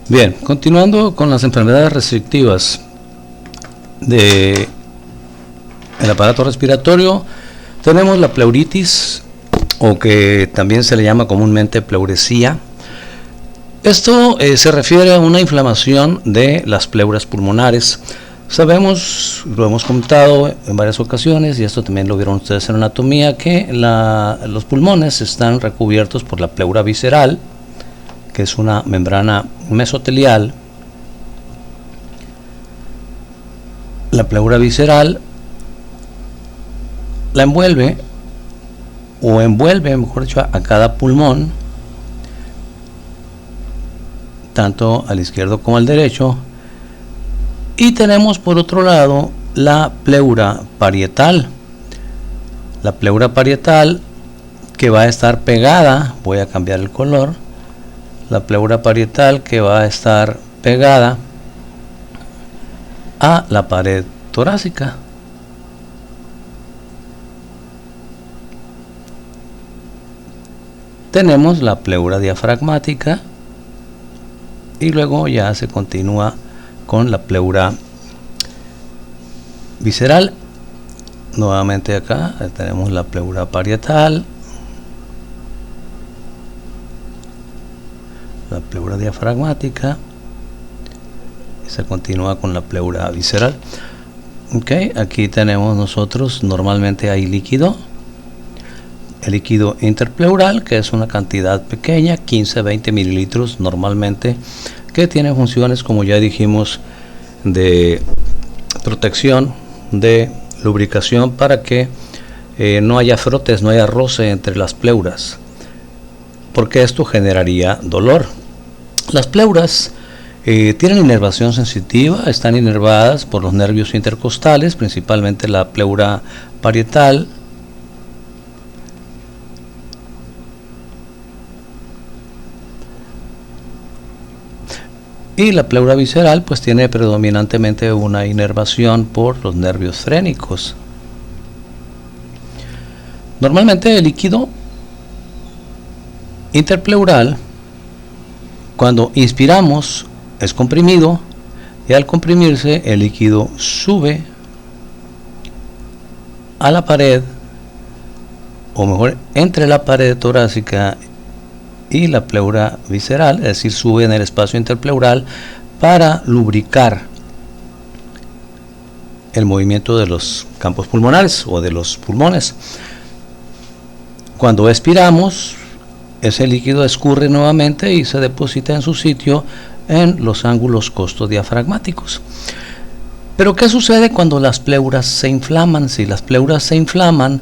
Bien, continuando con las enfermedades restrictivas del aparato respiratorio, tenemos la pleuritis, o que también se le llama comúnmente pleuresía. Esto se refiere a una inflamación de las pleuras pulmonares. Sabemos, lo hemos comentado en varias ocasiones, y esto también lo vieron ustedes en anatomía, que los pulmones están recubiertos por la pleura visceral, que es una membrana mesotelial. La pleura visceral la envuelve, mejor dicho, a cada pulmón, tanto al izquierdo como al derecho. Y tenemos por otro lado la pleura parietal. La pleura parietal, que va a estar pegada, voy a cambiar el color, la pleura parietal que va a estar pegada a la pared torácica. Tenemos la pleura diafragmática y luego ya se continúa con la pleura visceral. Nuevamente acá tenemos la pleura parietal, la pleura diafragmática, y se continúa con la pleura visceral. Aquí tenemos nosotros, normalmente hay líquido, el líquido interpleural, que es una cantidad pequeña, 15-20 mililitros normalmente, que tiene funciones, como ya dijimos, de protección, de lubricación, para que no haya frotes, no haya roce entre las pleuras, porque esto generaría dolor. Las pleuras tienen inervación sensitiva, están inervadas por los nervios intercostales, principalmente la pleura parietal, y la pleura visceral pues tiene predominantemente una inervación por los nervios frénicos. Normalmente el líquido interpleural, cuando inspiramos, es comprimido, y al comprimirse el líquido sube a la pared, o mejor, entre la pared torácica y la pleura visceral, es decir, sube en el espacio interpleural para lubricar el movimiento de los campos pulmonares o de los pulmones. Cuando expiramos, ese líquido escurre nuevamente y se deposita en su sitio en los ángulos costodiafragmáticos. Pero ¿qué sucede cuando las pleuras se inflaman? Si las pleuras se inflaman,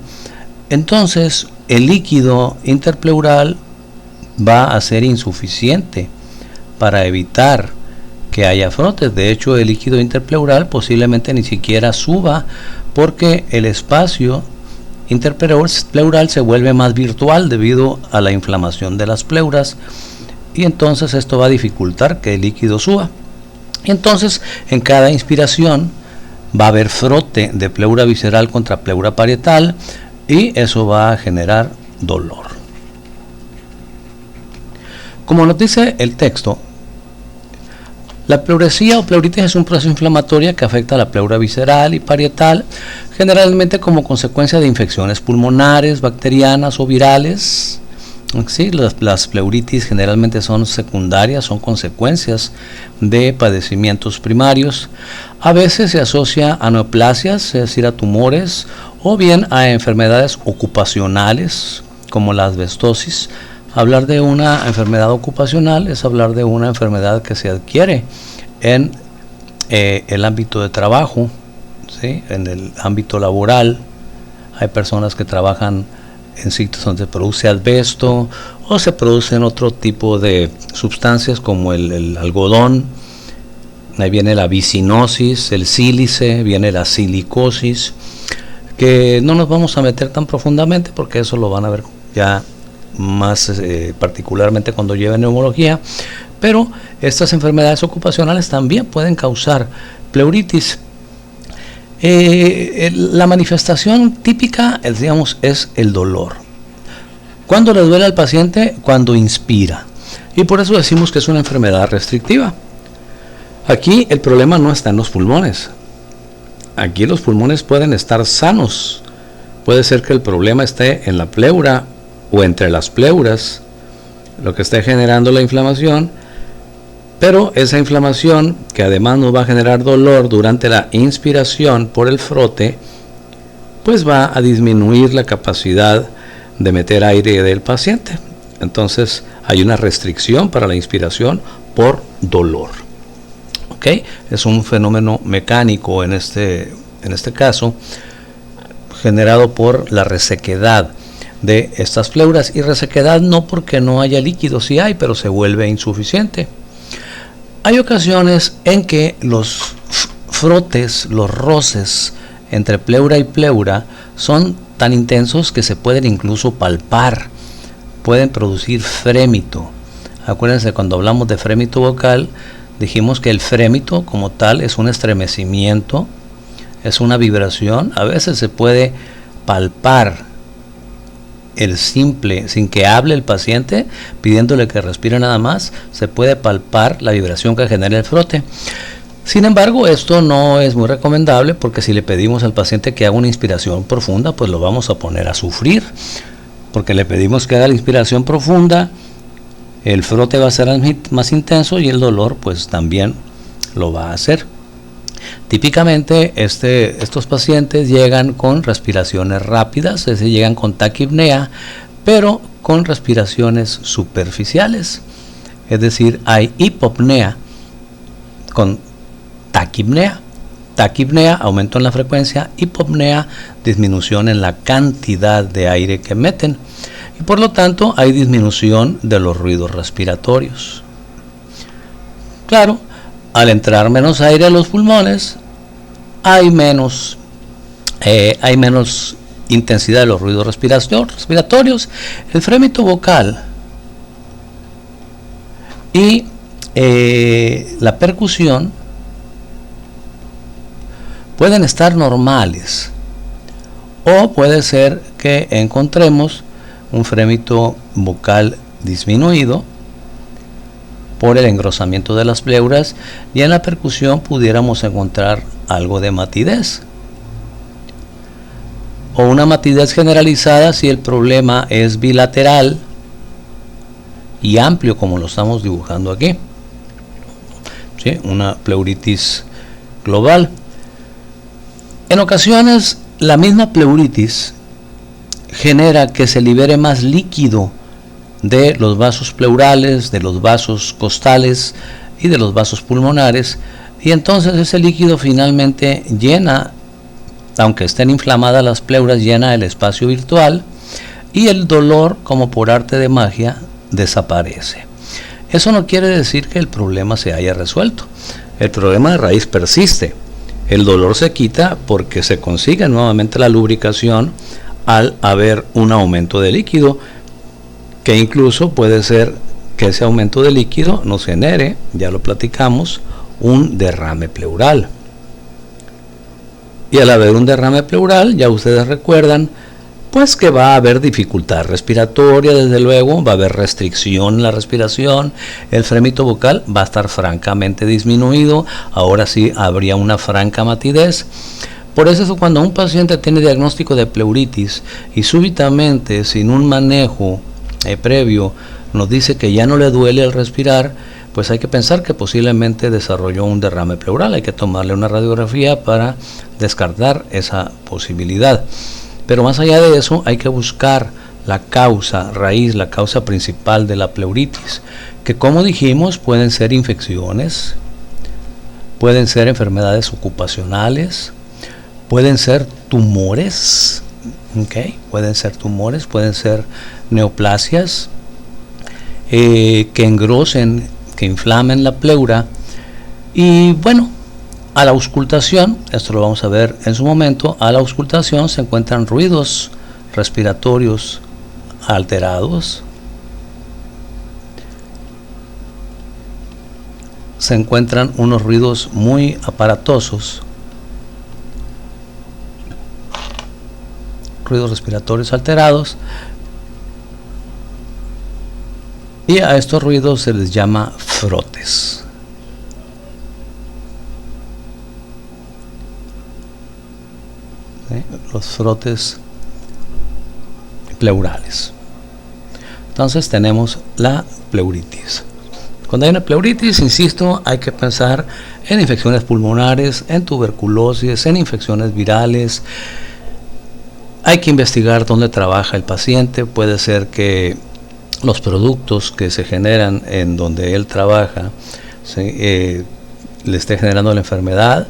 entonces el líquido interpleural va a ser insuficiente para evitar que haya frotes. De hecho, el líquido interpleural posiblemente ni siquiera suba, porque el espacio interpleural se vuelve más virtual debido a la inflamación de las pleuras, y entonces esto va a dificultar que el líquido suba. Y entonces en cada inspiración va a haber frote de pleura visceral contra pleura parietal, y eso va a generar dolor. Como nos dice el texto, la pleuresía o pleuritis es un proceso inflamatorio que afecta a la pleura visceral y parietal, generalmente como consecuencia de infecciones pulmonares, bacterianas o virales. Sí, las pleuritis generalmente son secundarias, son consecuencias de padecimientos primarios. A veces se asocia a neoplasias, es decir, a tumores, o bien a enfermedades ocupacionales como la asbestosis. Hablar de una enfermedad ocupacional es hablar de una enfermedad que se adquiere en el ámbito de trabajo, ¿sí? En el ámbito laboral. Hay personas que trabajan en sitios donde se produce asbesto, o se producen otro tipo de sustancias como el algodón. Ahí viene la vicinosis, el sílice, viene la silicosis, que no nos vamos a meter tan profundamente porque eso lo van a ver ya más particularmente cuando lleven neumología. Pero estas enfermedades ocupacionales también pueden causar pleuritis. La manifestación típica, digamos, es el dolor. ¿Cuándo le duele al paciente? Cuando inspira. y por eso decimos que es una enfermedad restrictiva. Aquí el problema no está en los pulmones. Aquí los pulmones pueden estar sanos. Puede ser que el problema esté en la pleura o entre las pleuras, lo que esté generando la inflamación, pero esa inflamación, que además nos va a generar dolor durante la inspiración por el frote, pues va a disminuir la capacidad de meter aire del paciente. Entonces hay una restricción para la inspiración por dolor. ¿Ok? Es un fenómeno mecánico en este caso, generado por la resequedad de estas pleuras, y resequedad no porque no haya líquido, sí hay, pero se vuelve insuficiente. Hay ocasiones en que los frotes, los roces entre pleura y pleura son tan intensos que se pueden incluso palpar, pueden producir frémito. Acuérdense, cuando hablamos de frémito vocal, dijimos que el frémito como tal es un estremecimiento, es una vibración. A veces se puede palpar el simple, sin que hable el paciente, pidiéndole que respire nada más, se puede palpar la vibración que genera el frote. Sin embargo, esto no es muy recomendable, porque si le pedimos al paciente que haga una inspiración profunda, pues lo vamos a poner a sufrir, porque le pedimos que haga la inspiración profunda, el frote va a ser más intenso y el dolor pues también lo va a hacer. Típicamente estos pacientes llegan con respiraciones rápidas, es decir, llegan con taquipnea, pero con respiraciones superficiales, es decir, hay hipopnea con taquipnea. Taquipnea, aumento en la frecuencia; hipopnea, disminución en la cantidad de aire que meten, y por lo tanto hay disminución de los ruidos respiratorios. Claro, al entrar menos aire a los pulmones, hay menos intensidad de los ruidos respiratorios. El frémito vocal y la percusión pueden estar normales, o puede ser que encontremos un frémito vocal disminuido por el engrosamiento de las pleuras, y en la percusión pudiéramos encontrar algo de matidez, o una matidez generalizada si el problema es bilateral y amplio, como lo estamos dibujando aquí, ¿sí? Una pleuritis global. En ocasiones la misma pleuritis genera que se libere más líquido de los vasos pleurales, de los vasos costales y de los vasos pulmonares, y entonces ese líquido finalmente llena, aunque estén inflamadas las pleuras, llena el espacio virtual, y el dolor, como por arte de magia, desaparece. Eso no quiere decir que el problema se haya resuelto. El problema de raíz persiste. El dolor se quita porque se consigue nuevamente la lubricación al haber un aumento de líquido, que incluso puede ser que ese aumento de líquido nos genere, ya lo platicamos, un derrame pleural. Y al haber un derrame pleural, ya ustedes recuerdan, pues que va a haber dificultad respiratoria, desde luego, va a haber restricción en la respiración, el frémito vocal va a estar francamente disminuido, ahora sí habría una franca matidez. Por eso cuando un paciente tiene diagnóstico de pleuritis y súbitamente, sin un manejo previo, nos dice que ya no le duele al respirar, pues hay que pensar que posiblemente desarrolló un derrame pleural. Hay que tomarle una radiografía para descartar esa posibilidad. Pero más allá de eso, hay que buscar la causa raíz, la causa principal de la pleuritis, que, como dijimos, pueden ser infecciones, pueden ser enfermedades ocupacionales, pueden ser tumores, ¿okay? Pueden ser neoplasias que engrosen, que inflamen la pleura. Y bueno, a la auscultación, esto lo vamos a ver en su momento, a la auscultación se encuentran ruidos respiratorios alterados, se encuentran unos ruidos muy aparatosos, ruidos respiratorios alterados, Y a estos ruidos se les llama frotes. ¿Sí? Los frotes pleurales. Entonces tenemos la pleuritis. Cuando hay una pleuritis, insisto, hay que pensar en infecciones pulmonares, en tuberculosis, en infecciones virales. Hay que investigar dónde trabaja el paciente. Puede ser que los productos que se generan en donde él trabaja le esté generando la enfermedad.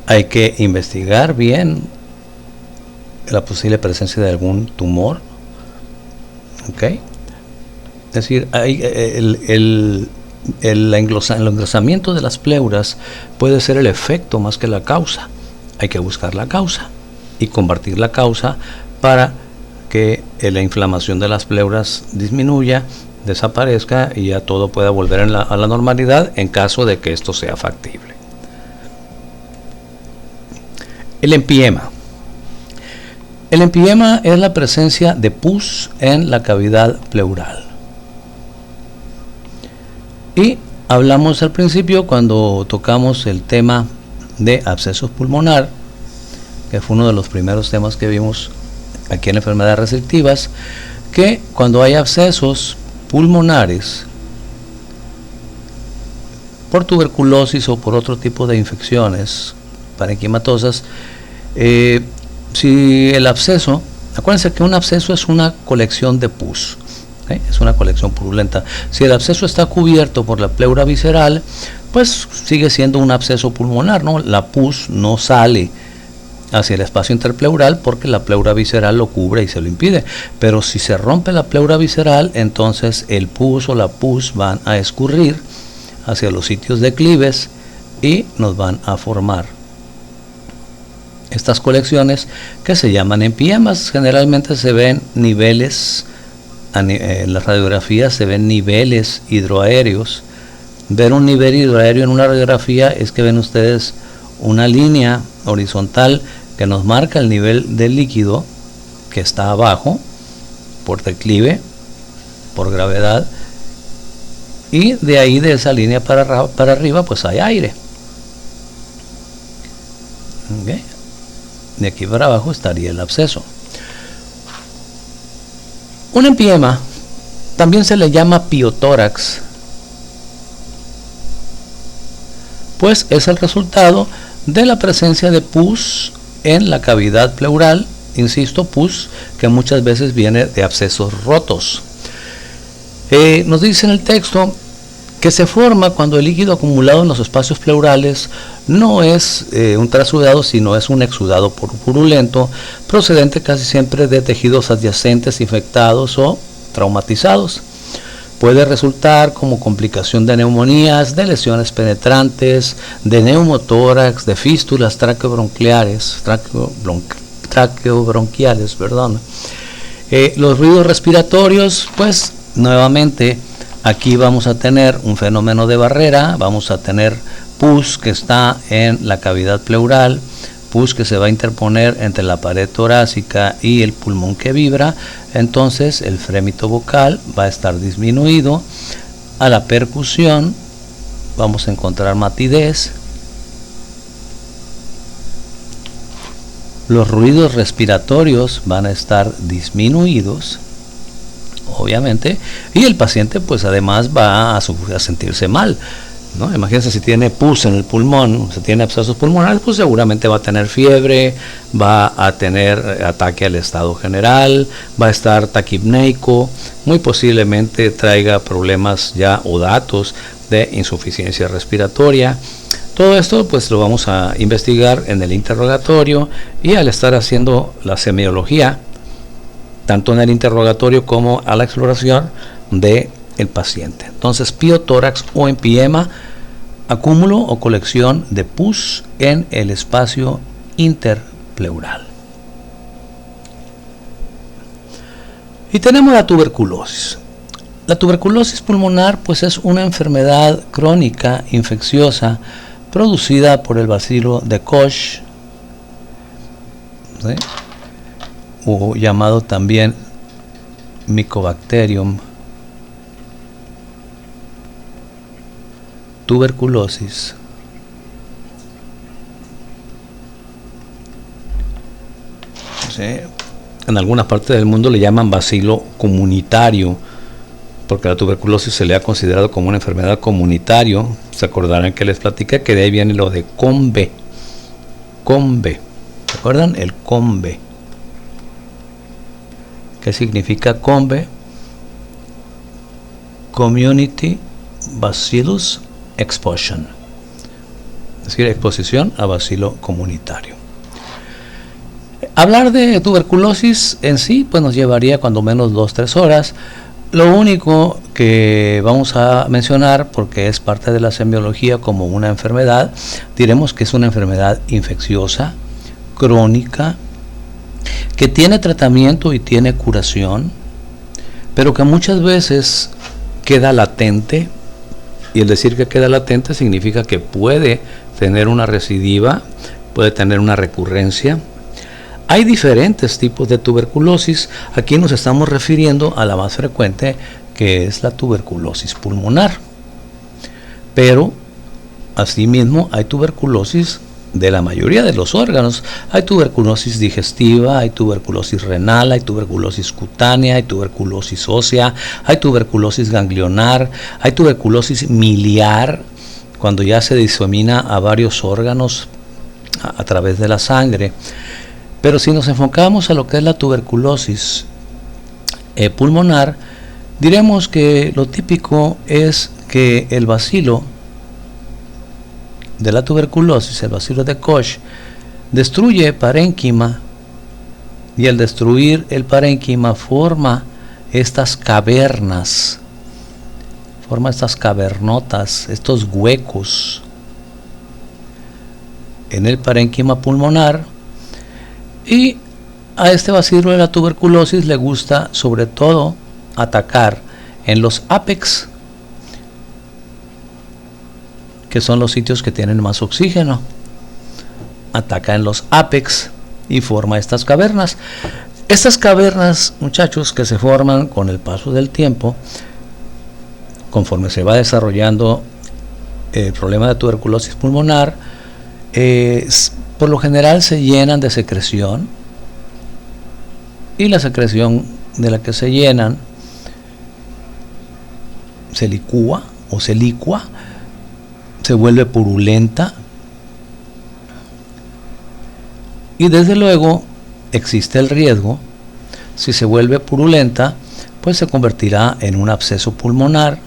Hay que investigar bien la posible presencia de algún tumor. ¿Ok? Es decir, el engrosamiento de las pleuras puede ser el efecto más que la causa. Hay que buscar la causa y combatir la causa para que la inflamación de las pleuras disminuya, desaparezca y ya todo pueda volver a la normalidad en caso de que esto sea factible. El empiema. El empiema es la presencia de pus en la cavidad pleural. Y hablamos al principio cuando tocamos el tema de abscesos pulmonar, que fue uno de los primeros temas que vimos aquí en enfermedades restrictivas, que cuando hay abscesos pulmonares por tuberculosis o por otro tipo de infecciones parenquimatosas, si el absceso, acuérdense que un absceso es una colección de pus, es una colección purulenta. Si el absceso está cubierto por la pleura visceral, pues sigue siendo un absceso pulmonar, ¿no? La pus no sale hacia el espacio interpleural porque la pleura visceral lo cubre y se lo impide. Pero si se rompe la pleura visceral, entonces el pus o la pus van a escurrir hacia los sitios declives y nos van a formar estas colecciones que se llaman empiemas. Generalmente se ven niveles, en las radiografías se ven niveles hidroaéreos. Ver un nivel hidroaéreo en una radiografía es que ven ustedes una línea horizontal que nos marca el nivel del líquido que está abajo por declive, por gravedad, y de ahí, de esa línea para arriba, pues hay aire. ¿Okay? De aquí para abajo estaría el absceso. Un empiema también se le llama piotórax, pues es el resultado de la presencia de pus en la cavidad pleural, insisto, pus que muchas veces viene de abscesos rotos. Nos dice en el texto que se forma cuando el líquido acumulado en los espacios pleurales no es un trasudado, sino es un exudado purulento, procedente casi siempre de tejidos adyacentes infectados o traumatizados. Puede resultar como complicación de neumonías, de lesiones penetrantes, de neumotórax, de fístulas traqueobronquiales, los ruidos respiratorios, pues nuevamente aquí vamos a tener un fenómeno de barrera, vamos a tener pus que está en la cavidad pleural, pus que se va a interponer entre la pared torácica y el pulmón que vibra. Entonces el frémito vocal va a estar disminuido. A la percusión vamos a encontrar matidez. Los ruidos respiratorios van a estar disminuidos, obviamente, y el paciente pues además va a sentirse mal, ¿no? Imagínense, si tiene pus en el pulmón, si tiene abscesos pulmonares, pues seguramente va a tener fiebre, va a tener ataque al estado general, va a estar taquipneico, muy posiblemente traiga problemas ya o datos de insuficiencia respiratoria. Todo esto pues lo vamos a investigar en el interrogatorio y al estar haciendo la semiología, tanto en el interrogatorio como a la exploración de el paciente. Entonces, piotórax o empiema, acúmulo o colección de pus en el espacio interpleural. Y tenemos la tuberculosis. La tuberculosis pulmonar pues es una enfermedad crónica infecciosa producida por el bacilo de Koch, ¿sí? O llamado también Mycobacterium tuberculosis ¿sí? En algunas partes del mundo le llaman bacilo comunitario, porque la tuberculosis se le ha considerado como una enfermedad comunitaria. Se acordarán que les platiqué que de ahí viene lo de COMBE. COMBE, ¿se acuerdan? El COMBE. ¿Qué significa COMBE? Community Bacillus Exposition, es decir, exposición a bacilo comunitario. Hablar de tuberculosis en sí pues nos llevaría cuando menos 2-3 horas. Lo único que vamos a mencionar, porque es parte de la semiología como una enfermedad, diremos que es una enfermedad infecciosa, crónica, que tiene tratamiento y tiene curación, pero que muchas veces queda latente, y el decir que queda latente significa que puede tener una recidiva, puede tener una recurrencia. Hay diferentes tipos de tuberculosis. Aquí nos estamos refiriendo a la más frecuente, que es la tuberculosis pulmonar. Pero, asimismo, hay tuberculosis de la mayoría de los órganos. Hay tuberculosis digestiva, hay tuberculosis renal, hay tuberculosis cutánea, hay tuberculosis ósea, hay tuberculosis ganglionar, hay tuberculosis miliar, cuando ya se disemina a varios órganos a través de la sangre. Pero si nos enfocamos a lo que es la tuberculosis pulmonar, diremos que lo típico es que el bacilo de la tuberculosis, el bacilo de Koch, destruye parénquima, y al destruir el parénquima forma estas cavernas, forma estas cavernotas, estos huecos en el parénquima pulmonar. Y a este bacilo de la tuberculosis le gusta sobre todo atacar en los ápex, que son los sitios que tienen más oxígeno. Ataca en los ápex y forma estas cavernas. Estas cavernas, muchachos, que se forman con el paso del tiempo, conforme se va desarrollando el problema de tuberculosis pulmonar, por lo general se llenan de secreción, y la secreción de la que se llenan se licúa o se licua, se vuelve purulenta, y desde luego existe el riesgo, si se vuelve purulenta, pues se convertirá en un absceso pulmonar,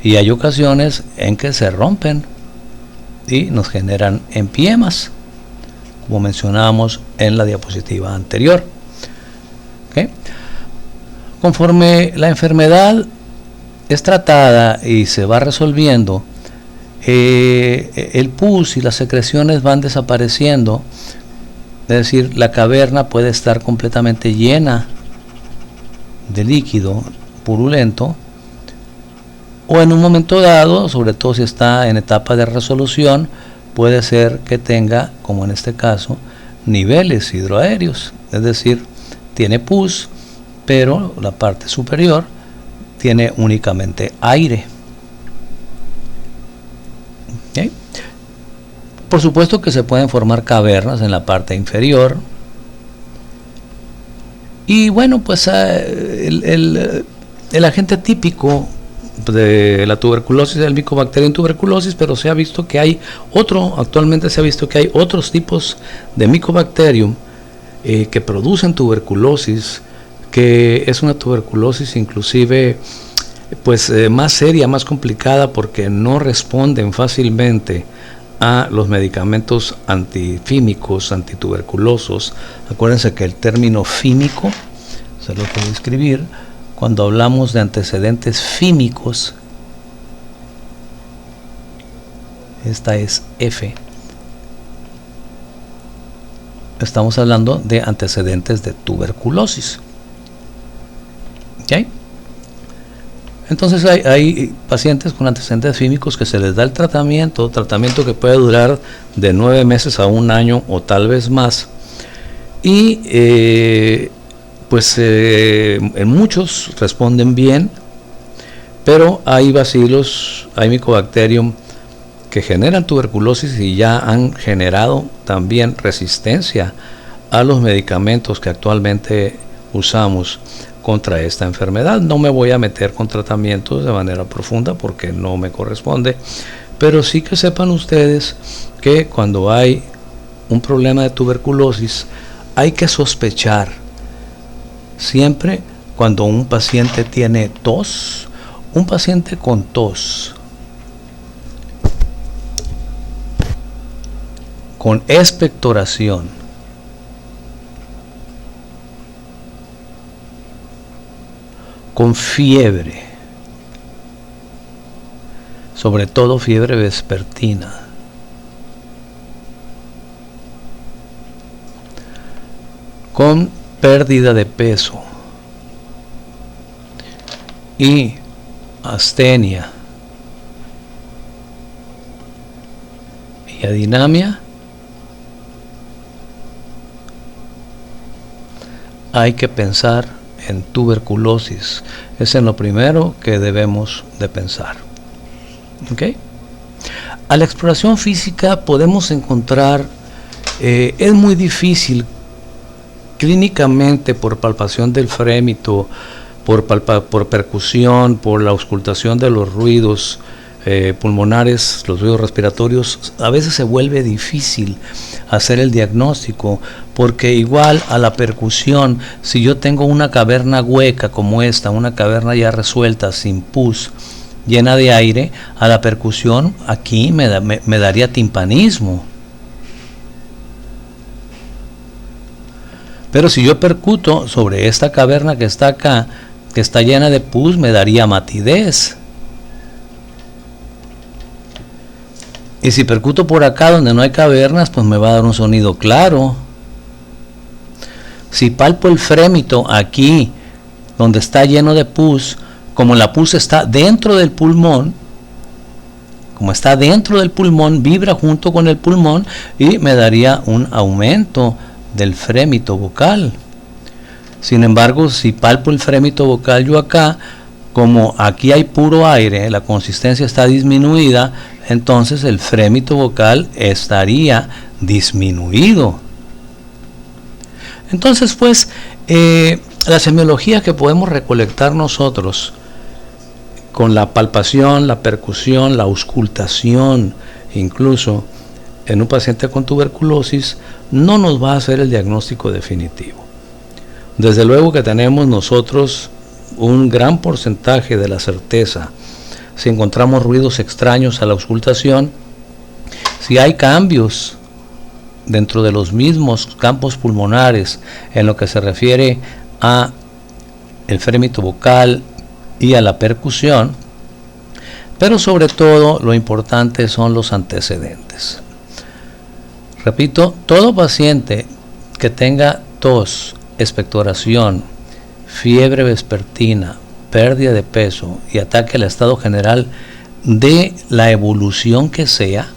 y hay ocasiones en que se rompen y nos generan empiemas, como mencionábamos en la diapositiva anterior. ¿Okay? Conforme la enfermedad es tratada y se va resolviendo, el pus y las secreciones van desapareciendo, es decir, la caverna puede estar completamente llena de líquido purulento, o en un momento dado, sobre todo si está en etapa de resolución, puede ser que tenga, como en este caso, niveles hidroaéreos, es decir, tiene pus, pero la parte superior tiene únicamente aire. ¿Okay? Por supuesto que se pueden formar cavernas en la parte inferior, y bueno, pues el agente típico de la tuberculosis es el Mycobacterium tuberculosis, pero se ha visto que hay actualmente se ha visto que hay otros tipos de Mycobacterium que producen tuberculosis, que es una tuberculosis inclusive pues más seria, más complicada, porque no responden fácilmente a los medicamentos antifímicos, antituberculosos. Acuérdense que el término fímico se lo puedo escribir. Cuando hablamos de antecedentes fímicos, esta es F, estamos hablando de antecedentes de tuberculosis. ¿Okay? Entonces hay pacientes con antecedentes fímicos que se les da el tratamiento que puede durar de 9 meses a 1 año o tal vez más, y en muchos responden bien, Pero hay bacilos, hay Mycobacterium que generan tuberculosis y ya han generado también resistencia a los medicamentos que actualmente usamos contra esta enfermedad. No me voy a meter con tratamientos de manera profunda porque no me corresponde, pero sí que sepan ustedes que cuando hay un problema de tuberculosis hay que sospechar siempre cuando un paciente tiene tos, un paciente con tos, con expectoración, con fiebre, sobre todo fiebre vespertina, con pérdida de peso y astenia y adinamia, hay que pensar en tuberculosis. Es en lo primero que debemos de pensar. ¿Okay? A la exploración física podemos encontrar, es muy difícil clínicamente por palpación del frémito, por percusión, por la auscultación de los ruidos pulmonares, los ruidos respiratorios. A veces se vuelve difícil hacer el diagnóstico, porque igual a la percusión, si yo tengo una caverna hueca como esta, una caverna ya resuelta, sin pus, llena de aire, a la percusión aquí me daría timpanismo. Pero si yo percuto sobre esta caverna que está acá, que está llena de pus, me daría matidez. Y si percuto por acá donde no hay cavernas, pues me va a dar un sonido claro. Si palpo el frémito aquí, donde está lleno de pus, como la pus está dentro del pulmón, como está dentro del pulmón, vibra junto con el pulmón y me daría un aumento del frémito vocal. Sin embargo, si palpo el frémito vocal yo acá, como aquí hay puro aire, la consistencia está disminuida, entonces el frémito vocal estaría disminuido. Entonces, pues, la semiología que podemos recolectar nosotros con la palpación, la percusión, la auscultación, incluso en un paciente con tuberculosis, no nos va a hacer el diagnóstico definitivo. Desde luego que tenemos nosotros un gran porcentaje de la certeza. Si encontramos ruidos extraños a la auscultación, si hay cambios dentro de los mismos campos pulmonares en lo que se refiere a el frémito vocal y a la percusión, pero sobre todo lo importante son los antecedentes. Repito, todo paciente que tenga tos, expectoración, fiebre vespertina, pérdida de peso y ataque al estado general de la evolución que sea,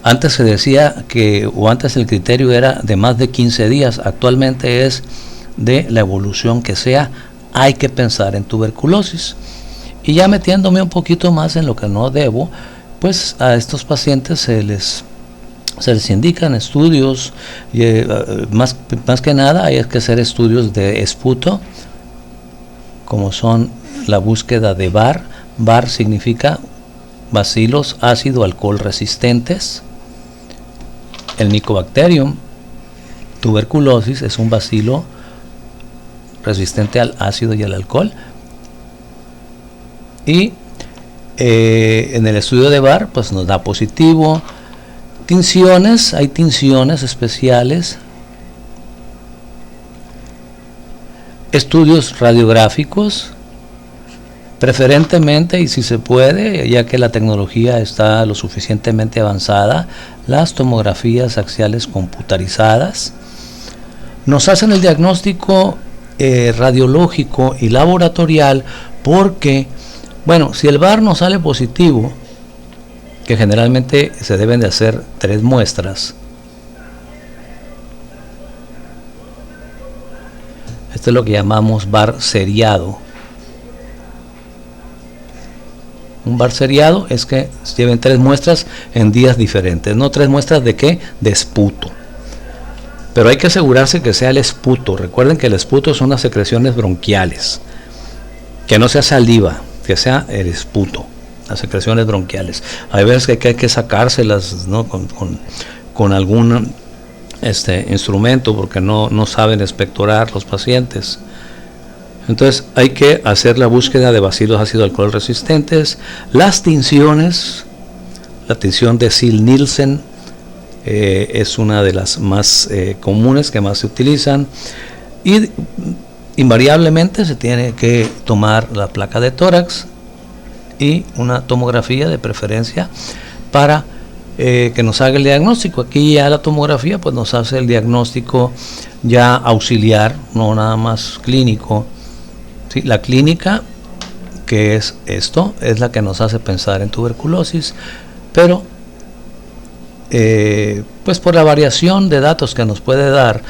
antes se decía que, o antes el criterio era de más de 15 días, actualmente es de la evolución que sea, hay que pensar en tuberculosis. Y ya metiéndome un poquito más en lo que no debo, pues a estos pacientes se les indican estudios, más que nada hay que hacer estudios de esputo, como son la búsqueda de VAR. VAR significa bacilos ácido alcohol resistentes. El Mycobacterium tuberculosis es un bacilo resistente al ácido y al alcohol. Y en el estudio de VAR pues nos da positivo. Tinciones, hay tinciones especiales. Estudios radiográficos, preferentemente, y si se puede, ya que la tecnología está lo suficientemente avanzada, las tomografías axiales computarizadas. Nos hacen el diagnóstico radiológico y laboratorial porque, bueno, si el VAR nos sale positivo, que generalmente se deben de hacer 3 muestras, esto es lo que llamamos VAR seriado. Un bar seriado es que lleven 3 muestras en días diferentes, no 3 muestras de qué, de esputo. Pero hay que asegurarse que sea el esputo. Recuerden que el esputo son las secreciones bronquiales, que no sea saliva, que sea el esputo, las secreciones bronquiales. Hay veces que hay que sacárselas, ¿no? con algún instrumento, porque no saben expectorar los pacientes. Entonces hay que hacer la búsqueda de bacilos ácido alcohol resistentes. Las tinciones, la tinción de Ziehl-Neelsen es una de las más comunes, que más se utilizan, y invariablemente se tiene que tomar la placa de tórax y una tomografía de preferencia para que nos haga el diagnóstico. Aquí ya la tomografía pues nos hace el diagnóstico ya auxiliar, no nada más clínico. ¿Sí? La clínica, que es esto, es la que nos hace pensar en tuberculosis, pero pues por la variación de datos que nos puede dar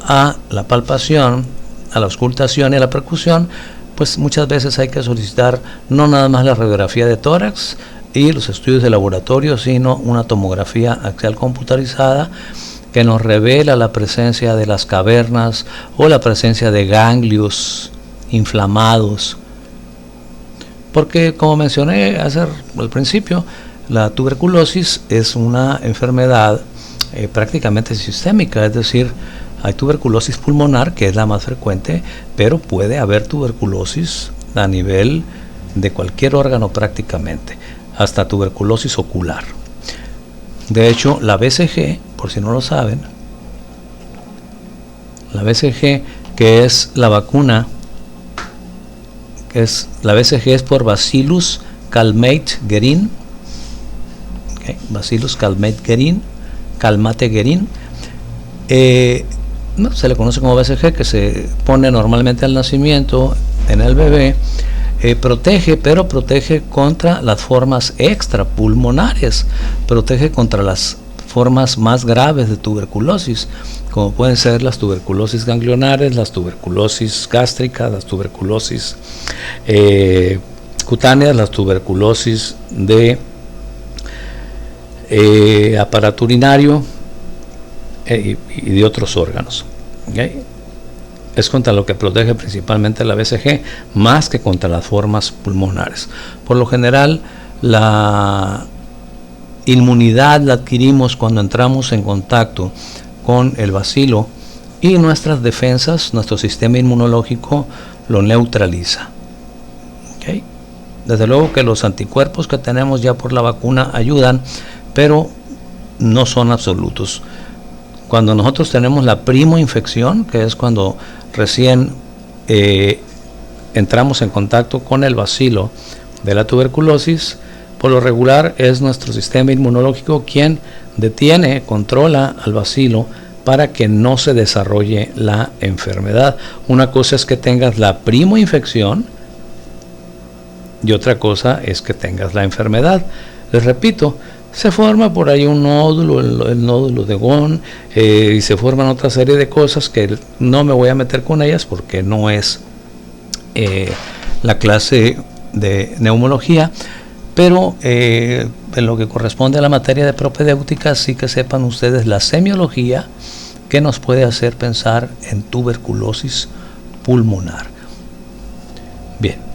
a la palpación, a la auscultación y a la percusión, pues muchas veces hay que solicitar no nada más la radiografía de tórax y los estudios de laboratorio, sino una tomografía axial computarizada que nos revela la presencia de las cavernas o la presencia de ganglios inflamados, porque como mencioné al principio, la tuberculosis es una enfermedad prácticamente sistémica, es decir, hay tuberculosis pulmonar, que es la más frecuente, pero puede haber tuberculosis a nivel de cualquier órgano prácticamente, hasta tuberculosis ocular. De hecho, la BCG, por si no lo saben, la BCG, que es la vacuna, la BCG es por Bacillus calmette-guerin, okay, Bacillus calmette-guerin, calmate-guerin, se le conoce como BCG, que se pone normalmente al nacimiento en el bebé. Protege, pero protege contra las formas extrapulmonares, protege contra las formas más graves de tuberculosis, como pueden ser las tuberculosis ganglionares, las tuberculosis gástricas, las tuberculosis cutáneas, las tuberculosis de aparato urinario y de otros órganos. ¿Okay? Es contra lo que protege principalmente la BCG, más que contra las formas pulmonares. Por lo general, la inmunidad la adquirimos cuando entramos en contacto con el bacilo y nuestras defensas, nuestro sistema inmunológico lo neutraliza. ¿Okay? Desde luego que los anticuerpos que tenemos ya por la vacuna ayudan, pero no son absolutos. Cuando nosotros tenemos la primoinfección, que es cuando recién entramos en contacto con el bacilo de la tuberculosis, por lo regular es nuestro sistema inmunológico quien detiene, controla al bacilo para que no se desarrolle la enfermedad. Una cosa es que tengas la primoinfección y otra cosa es que tengas la enfermedad. Les repito, se forma por ahí un nódulo, el nódulo de Ghon, y se forman otra serie de cosas que no me voy a meter con ellas porque no es la clase de neumología, pero en lo que corresponde a la materia de propedéutica, sí que sepan ustedes la semiología que nos puede hacer pensar en tuberculosis pulmonar. Bien.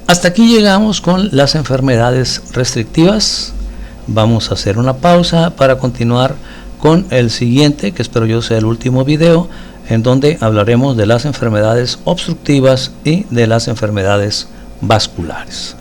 Hasta aquí llegamos con las enfermedades restrictivas. Vamos a hacer una pausa para continuar con el siguiente, que espero yo sea el último video, en donde hablaremos de las enfermedades obstructivas y de las enfermedades vasculares.